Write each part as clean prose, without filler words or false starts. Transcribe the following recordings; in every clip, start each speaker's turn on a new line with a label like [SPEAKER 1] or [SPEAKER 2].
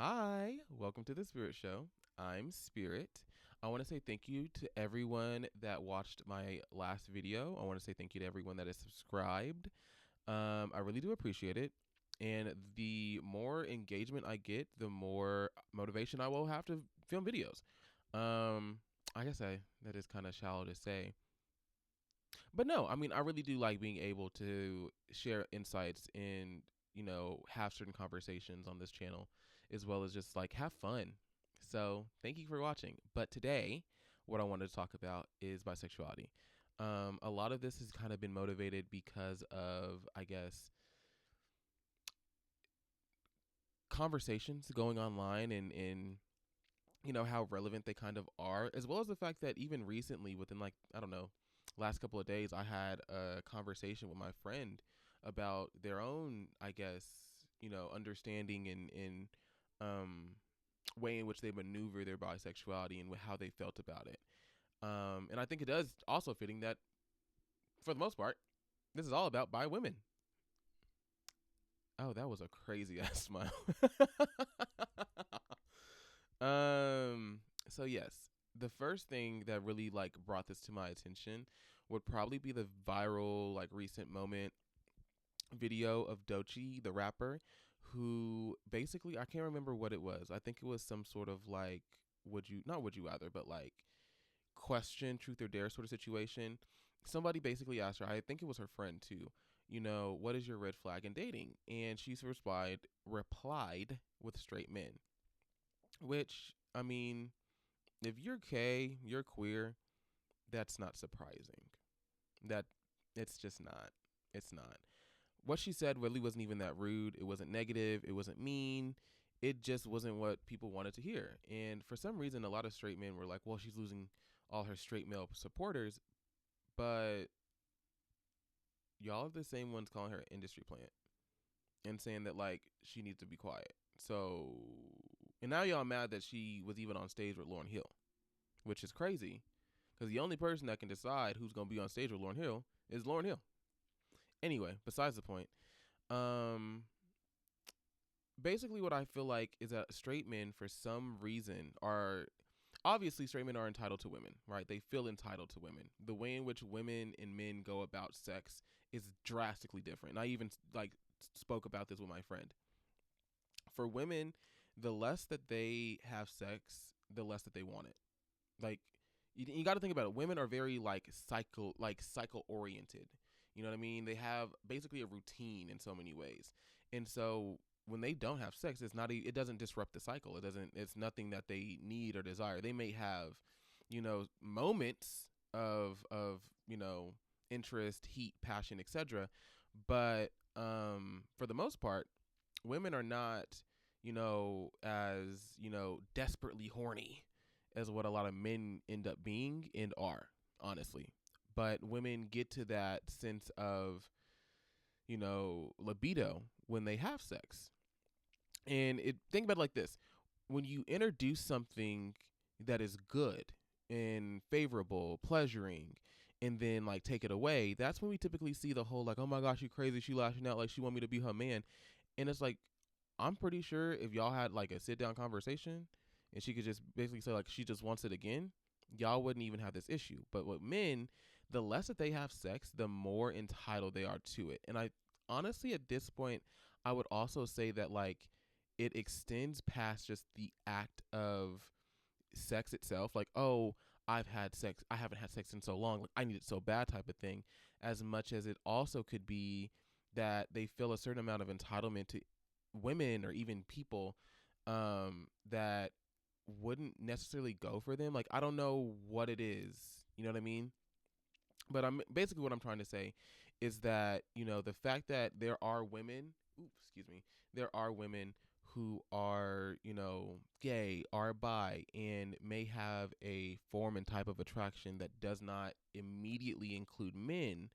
[SPEAKER 1] Hi, welcome to the Spirit Show. I'm Spirit. I want to say thank you to everyone that watched my last video. I want to say thank you to everyone that is subscribed. I really do appreciate it. And the more engagement I get, the more motivation I will have to film videos. Um, I guess that is kind of shallow to say. But no, I mean, I really do like being able to share insights and, have certain conversations on this channel, as well as just like have fun. So thank you for watching. But today, what I wanted to talk about is bisexuality. A lot of this has kind of been motivated because of, I guess, conversations going online and how relevant they kind of are, as well as the fact that even recently, within like, I don't know, last couple of days, I had a conversation with my friend about their own, I guess, understanding and um way in which they maneuver their bisexuality and how they felt about it. And I think it does also fitting that for the most part, this is all about bi women. Oh, that was a crazy ass smile. So yes, the first thing that really like brought this to my attention would probably be the viral like recent moment video of Doechii, the rapper, who basically, I can't remember what it was. I think it was some sort of like would you rather, but like question truth or dare sort of situation. Somebody basically asked her, I think it was her friend too, what is your red flag in dating? And she's replied with straight men, which, I mean, if you're gay, you're queer, that's not surprising. That it's just not. It's not. What she said really wasn't even that rude. It wasn't negative. It wasn't mean. It just wasn't what people wanted to hear. And for some reason, a lot of straight men were like, well, she's losing all her straight male supporters. But y'all are the same ones calling her an industry plant and saying that, like, she needs to be quiet. So, and now y'all mad that she was even on stage with Lauryn Hill, which is crazy because the only person that can decide who's going to be on stage with Lauryn Hill is Lauryn Hill. Anyway, besides the point, um, basically what I feel like is that straight men, for some reason, are obviously straight men are entitled to women, right? They feel entitled to women. The way in which women and men go about sex is drastically different. And I even like spoke about this with my friend. For women, the less that they have sex, the less that they want it. Like, you got to think about it. Women are very cycle oriented. You know what I mean? They have basically a routine in so many ways. And so when they don't have sex, it doesn't disrupt the cycle. It's nothing that they need or desire. They may have, moments of interest, heat, passion, etc. But for the most part, women are not, as, desperately horny as what a lot of men end up being and are, honestly. But women get to that sense of, libido when they have sex. And think about it like this. When you introduce something that is good and favorable, pleasuring, and then like take it away, that's when we typically see the whole like, oh my gosh, you crazy, she lashing out, like she want me to be her man. And it's like, I'm pretty sure if y'all had like a sit down conversation and she could just basically say like she just wants it again, y'all wouldn't even have this issue. But with men, the less that they have sex, the more entitled they are to it. And I honestly, at this point, I would also say that like it extends past just the act of sex itself, like, oh, I've had sex, I haven't had sex in so long, like I need it so bad type of thing, as much as it also could be that they feel a certain amount of entitlement to women or even people that wouldn't necessarily go for them. Like, I don't know what it is, you know what I mean? But I'm basically, what I'm trying to say is that, the fact that there are women, there are women who are, gay, are bi, and may have a form and type of attraction that does not immediately include men,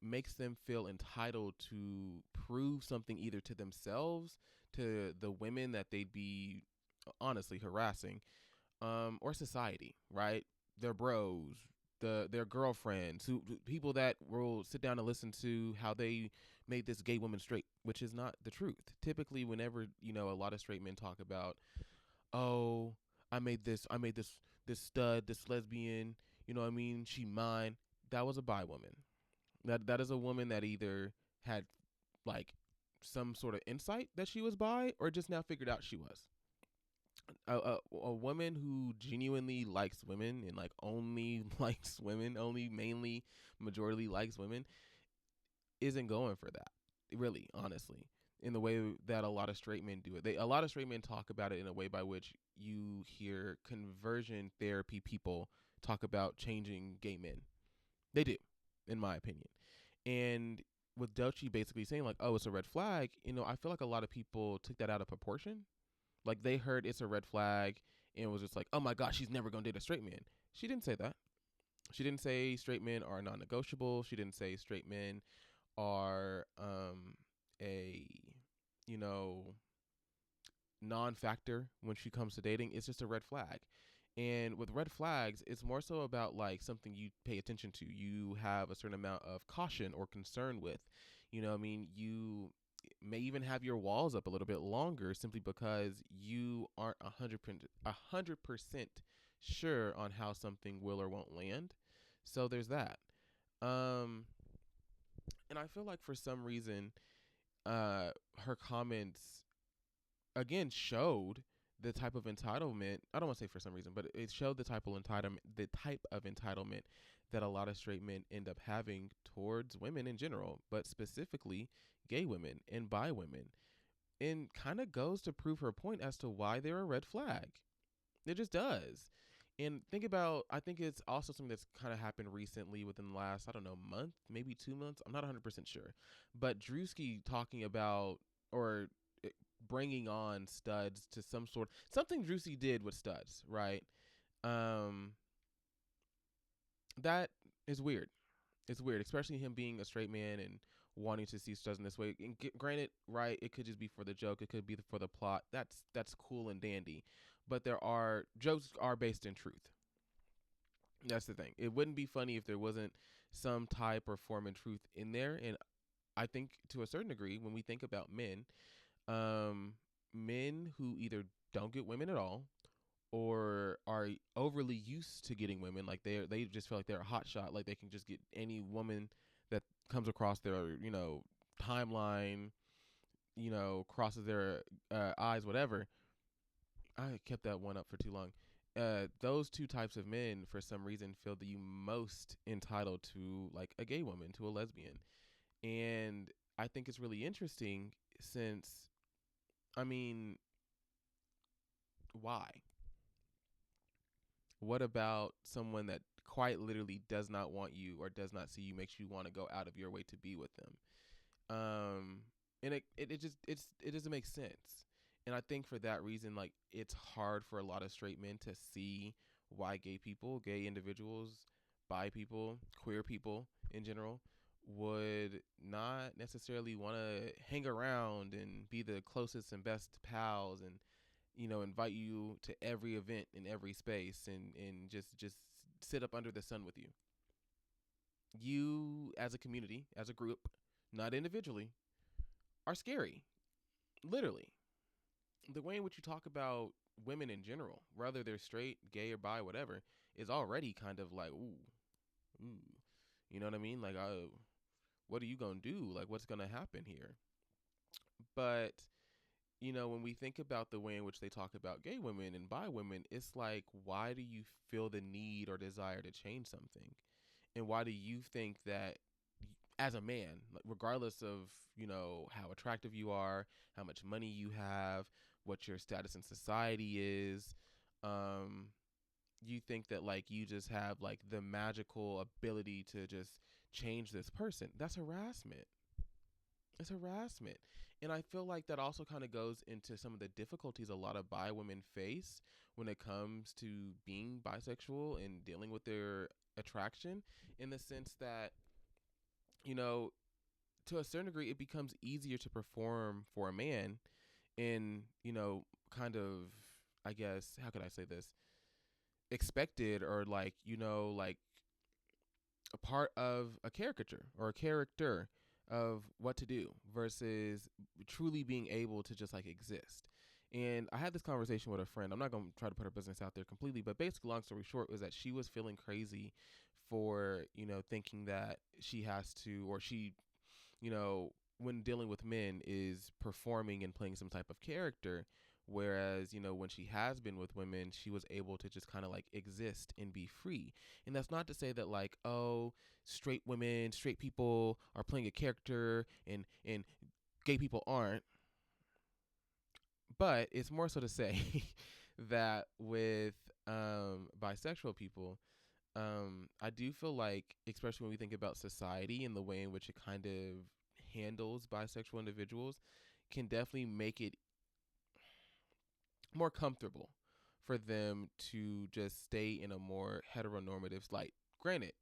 [SPEAKER 1] makes them feel entitled to prove something either to themselves, to the women that they'd be honestly harassing, or society, right? Their bros, their girlfriends, people that will sit down and listen to how they made this gay woman straight, which is not the truth. Typically, whenever a lot of straight men talk about, oh, I made this stud, this lesbian, what I mean, she mine. That was a bi woman. That is a woman that either had like some sort of insight that she was bi, or just now figured out she was. A woman who genuinely likes women and like only likes women, only mainly majority likes women, isn't going for that. Really, honestly, in the way that a lot of straight men do it. A lot of straight men talk about it in a way by which you hear conversion therapy people talk about changing gay men. They do, in my opinion. And with Dochi basically saying like, "Oh, it's a red flag," I feel like a lot of people took that out of proportion. Like they heard it's a red flag and was just like, "Oh my gosh, she's never gonna date a straight man." She didn't say that. She didn't say straight men are non-negotiable. She didn't say straight men are a you know non-factor when she comes to dating. It's just a red flag. And with red flags, it's more so about like something you pay attention to. You have a certain amount of caution or concern with. I mean, you may even have your walls up a little bit longer simply because you aren't 100% sure on how something will or won't land. So there's that. Um, and I feel like for some reason, her comments again showed the type of entitlement. I don't want to say for some reason, but it showed the type of entitlement that a lot of straight men end up having towards women in general, but specifically gay women and bi women, and kind of goes to prove her point as to why they're a red flag. It just does. And I think it's also something that's kind of happened recently within the last, I don't know, month, maybe 2 months. I'm not 100% sure. But Drewski talking about, or bringing on studs to something Drewski did with studs, right? Um, that is weird. It's weird, especially him being a straight man and wanting to see studs in this way. And granted, right, it could just be for the joke. It could be for the plot. That's cool and dandy. But jokes are based in truth. That's the thing. It wouldn't be funny if there wasn't some type or form of truth in there. And I think to a certain degree, when we think about men, um, men who either don't get women at all or are overly used to getting women, like they just feel like they're a hot shot, like they can just get any woman that comes across their timeline, crosses their eyes, whatever. I kept that one up for too long. Those two types of men, for some reason, feel the most entitled to like a gay woman, to a lesbian, and I think it's really interesting since, I mean, why? What about someone that quite literally does not want you or does not see you makes you want to go out of your way to be with them? And it doesn't make sense. And I think for that reason, like it's hard for a lot of straight men to see why gay individuals, bi people, queer people in general would not necessarily want to hang around and be the closest and best pals and invite you to every event in every space and just sit up under the sun with you. You as a community, as a group, not individually, are scary. Literally. The way in which you talk about women in general, whether they're straight, gay, or bi, whatever, is already kind of like, ooh. You know what I mean? Like, what are you going to do? Like, what's going to happen here? But, when we think about the way in which they talk about gay women and bi women, it's like, why do you feel the need or desire to change something? And why do you think that as a man, like, regardless of, how attractive you are, how much money you have, what your status in society is, um, you think that like you just have like the magical ability to just change this person? That's harassment. It's harassment. And I feel like that also kind of goes into some of the difficulties a lot of bi women face when it comes to being bisexual and dealing with their attraction, in the sense that, you know, to a certain degree, it becomes easier to perform for a man in, kind of, I guess, how could I say this? Expected, or like, a part of a caricature or a character of what to do versus truly being able to just like exist. And I had this conversation with a friend. I'm not going to try to put her business out there completely, but basically, long story short, was that she was feeling crazy for, thinking that she has to, or she, when dealing with men, is performing and playing some type of character. Whereas, when she has been with women, she was able to just kind of like exist and be free. And that's not to say that like, oh, straight women, straight people are playing a character and gay people aren't. But it's more so to say that with bisexual people, I do feel like, especially when we think about society and the way in which it kind of handles bisexual individuals, can definitely make it more comfortable for them to just stay in a more heteronormative light. Granted,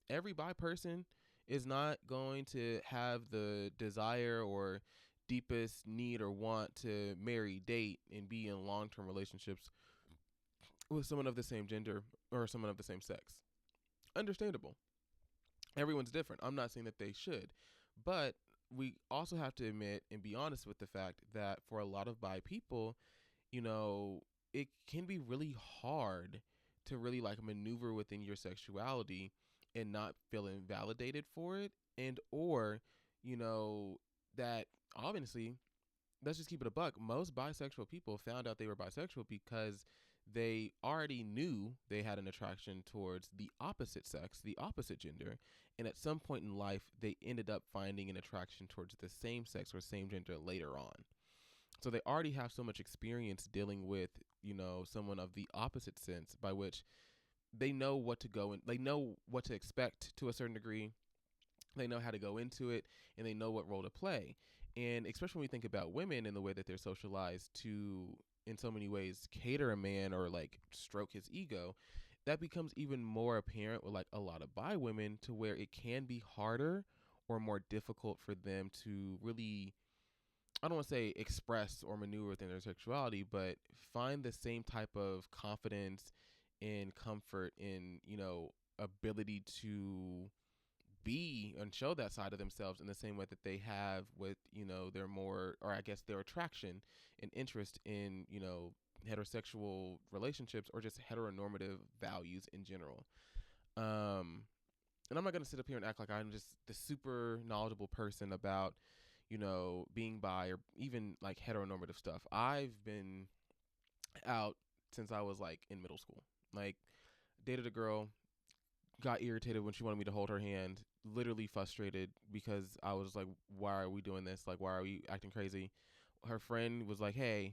[SPEAKER 1] every bi person is not going to have the desire or deepest need or want to marry, date, and be in long term relationships with someone of the same gender or someone of the same sex. Understandable. Everyone's different. I'm not saying that they should, but we also have to admit and be honest with the fact that for a lot of bi people, it can be really hard to really like maneuver within your sexuality and not feel invalidated for it, and or, you know, that obviously, let's just keep it a buck. Most bisexual people found out they were bisexual because they already knew they had an attraction towards the opposite sex, the opposite gender, and at some point in life, they ended up finding an attraction towards the same sex or same gender later on. So they already have so much experience dealing with, someone of the opposite sense, by which they know what to go and they know what to expect to a certain degree. They know how to go into it, and they know what role to play. And especially when we think about women and the way that they're socialized to, in so many ways, cater a man or like stroke his ego, that becomes even more apparent with like a lot of bi women, to where it can be harder or more difficult for them to really, I don't want to say express or maneuver within their sexuality, but find the same type of confidence and comfort in, ability to be and show that side of themselves in the same way that they have with, their more, or I guess their attraction and interest in, heterosexual relationships or just heteronormative values in general. And I'm not going to sit up here and act like I'm just the super knowledgeable person about, being bi or even like heteronormative stuff. I've been out since I was like in middle school. Like, dated a girl, got irritated when she wanted me to hold her hand, literally frustrated because I was like, why are we doing this? Like, why are we acting crazy? Her friend was like, hey,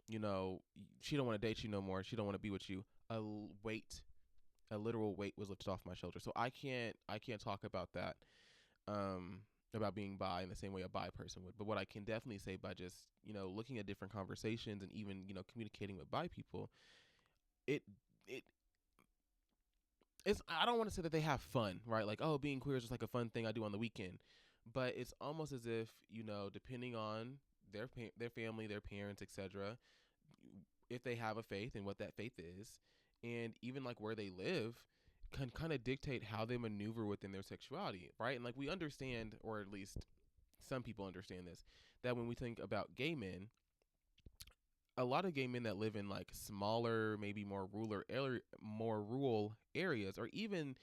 [SPEAKER 1] you know, she don't want to date you no more. She don't want to be with you. Weight, a literal weight was lifted off my shoulder. So I can't talk about that, um, about being bi in the same way a bi person would. But what I can definitely say, by just, looking at different conversations and even, communicating with bi people, it, it, it's, I don't want to say that they have fun, right? Like, oh, being queer is just like a fun thing I do on the weekend. But it's almost as if, depending on their family, their parents, etc., if they have a faith and what that faith is, and even like where they live, can kind of dictate how they maneuver within their sexuality, right? And like we understand, or at least some people understand this, that when we think about gay men, a lot of gay men that live in like smaller, maybe more rural areas, or even,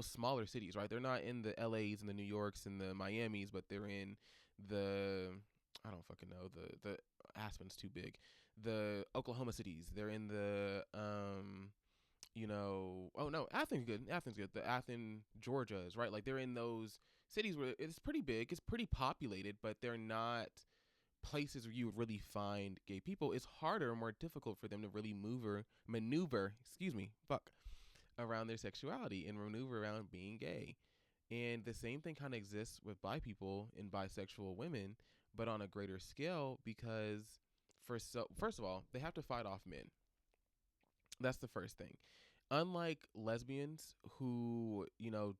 [SPEAKER 1] smaller cities, right? They're not in the LAs and the New Yorks and the Miamis, but they're in the, I don't fucking know, the Aspen's too big, the Oklahoma cities. They're in the oh no, Athens good. Athens good. The Athens, Georgia is right. Like they're in those cities where it's pretty big, it's pretty populated, but they're not places where you would really find gay people. It's harder and more difficult for them to really maneuver, around their sexuality and maneuver around being gay. And the same thing kind of exists with bi people and bisexual women, but on a greater scale, because first of all, they have to fight off men. That's the first thing. Unlike lesbians who,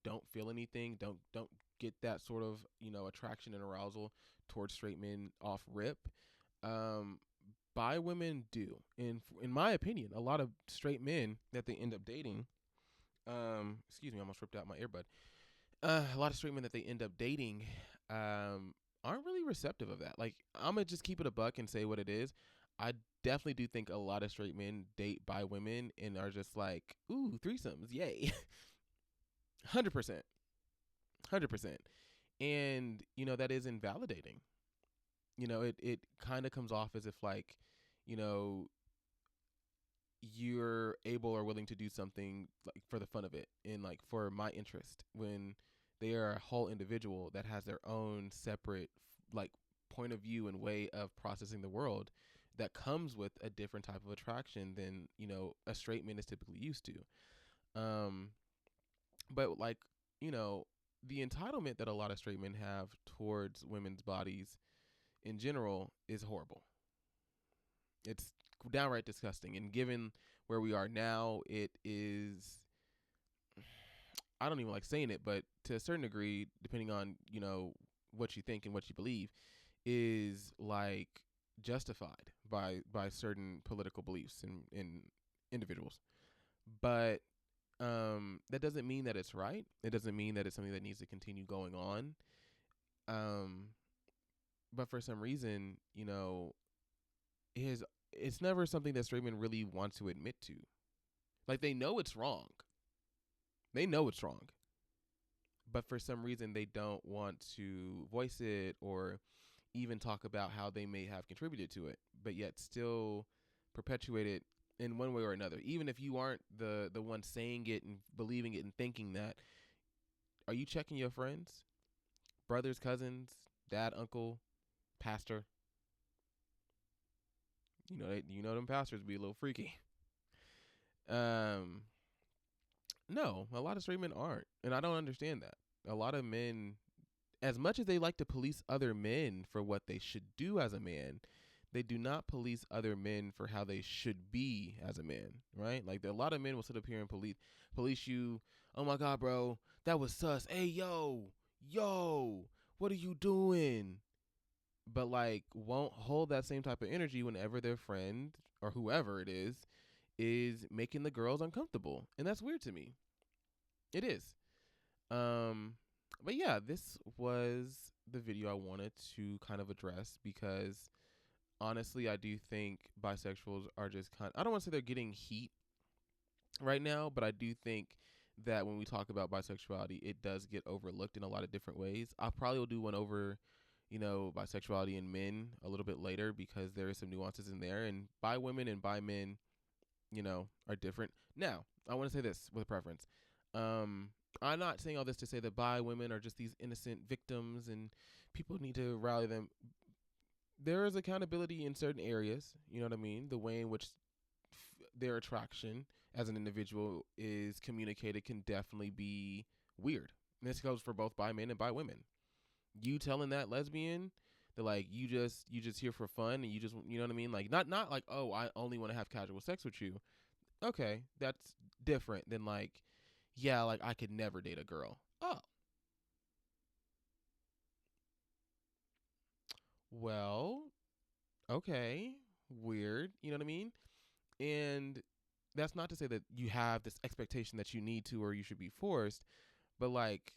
[SPEAKER 1] don't feel anything, don't get that sort of, attraction and arousal towards straight men off rip, um, bi women do. And in my opinion, a lot of straight men that they end up dating, excuse me, I almost ripped out my earbud. a lot of straight men that they end up dating aren't really receptive of that. Like, I'm gonna just keep it a buck and say what it is. I definitely do think a lot of straight men date bi women and are just like, ooh, threesomes, yay, 100%, 100%. And that is invalidating. It kind of comes off as if, like, you know you're able or willing to do something like for the fun of it and like for my interest, when they are a whole individual that has their own separate like point of view and way of processing the world that comes with a different type of attraction than a straight man is typically used to. um but like, you know the entitlement that a lot of straight men have towards women's bodies in general is horrible. It's downright disgusting. And given where we are now, it is, I don't even like saying it, but to a certain degree, depending on, what you think and what you believe, is like justified by certain political beliefs in individuals. But that doesn't mean that it's right. It doesn't mean that it's something that needs to continue going on. Um but for some reason, his it's never something that straight men really want to admit to. Like, they know it's wrong. They know it's wrong. But for some reason they don't want to voice it or even talk about how they may have contributed to it, but yet still perpetuate it in one way or another. Even if you aren't the one saying it and believing it and thinking that, are you checking your friends? Brothers, cousins, dad, uncle, pastor? Them pastors be a little freaky. Um No, a lot of straight men aren't. And I don't understand that. A lot of men, as much as they like to police other men for what they should do as a man, they do not police other men for how they should be as a man, right? Like, a lot of men will sit up here and police you. Oh my God, bro, that was sus. Hey, yo, what are you doing? But like, won't hold that same type of energy whenever their friend or whoever it is making the girls uncomfortable. And that's weird to me. It is. Um, but yeah, this was the video I wanted to kind of address because honestly, I do think bisexuals are just I don't want to say they're getting heat right now, but I do think that when we talk about bisexuality, it does get overlooked in a lot of different ways. I probably will do one over, bisexuality in men a little bit later because there is some nuances in there, and bi women and bi men, are different. Now, I want to say this with a preference. Um, I'm not saying all this to say that bi women are just these innocent victims and people need to rally them. There is accountability in certain areas. You know what I mean? The way in which their attraction as an individual is communicated can definitely be weird. And this goes for both bi men and bi women. You telling that lesbian that like you just here for fun and you know what I mean? Like, not like, oh, I only want to have casual sex with you. Okay, that's different than like, yeah, like I could never date a girl. Oh, well, okay, weird. You know what I mean? And that's not to say that you have this expectation that you need to or you should be forced, but like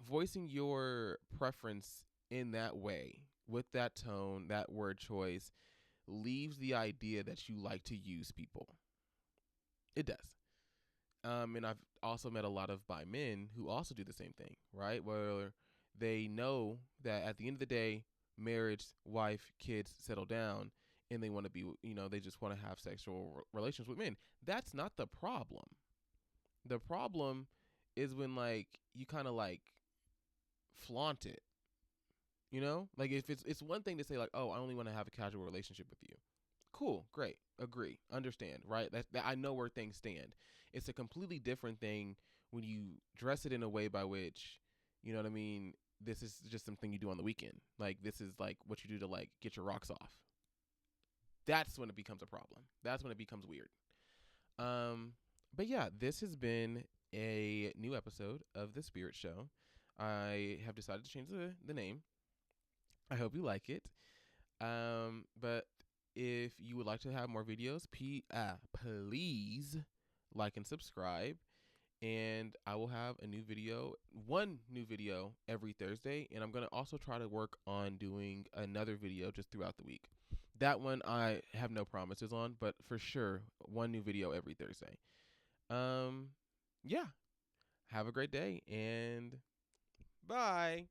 [SPEAKER 1] voicing your preference in that way, with that tone, that word choice, leaves the idea that you like to use people. It does. And I've also met a lot of bi men who also do the same thing, right? Where they know that at the end of the day, marriage, wife, kids, settle down, and they want to be, they just want to have sexual relations with men. That's not the problem. The problem is when like you kind of like flaunt it, like if it's one thing to say like, oh, I only want to have a casual relationship with you. Cool, great, agree, understand, right? That I know where things stand. It's a completely different thing when you dress it in a way by which, you know what I mean, this is just something you do on the weekend. Like, this is like what you do to like get your rocks off. That's when it becomes a problem. That's when it becomes weird. Um, but yeah, this has been a new episode of The Spirit Show. I have decided to change the name. I hope you like it. But if you would like to have more videos, please like and subscribe. and I will have one new video every Thursday, and I'm going to also try to work on doing another video just throughout the week. That one I have no promises on, but for sure one new video every Thursday. Um yeah, have a great day and bye.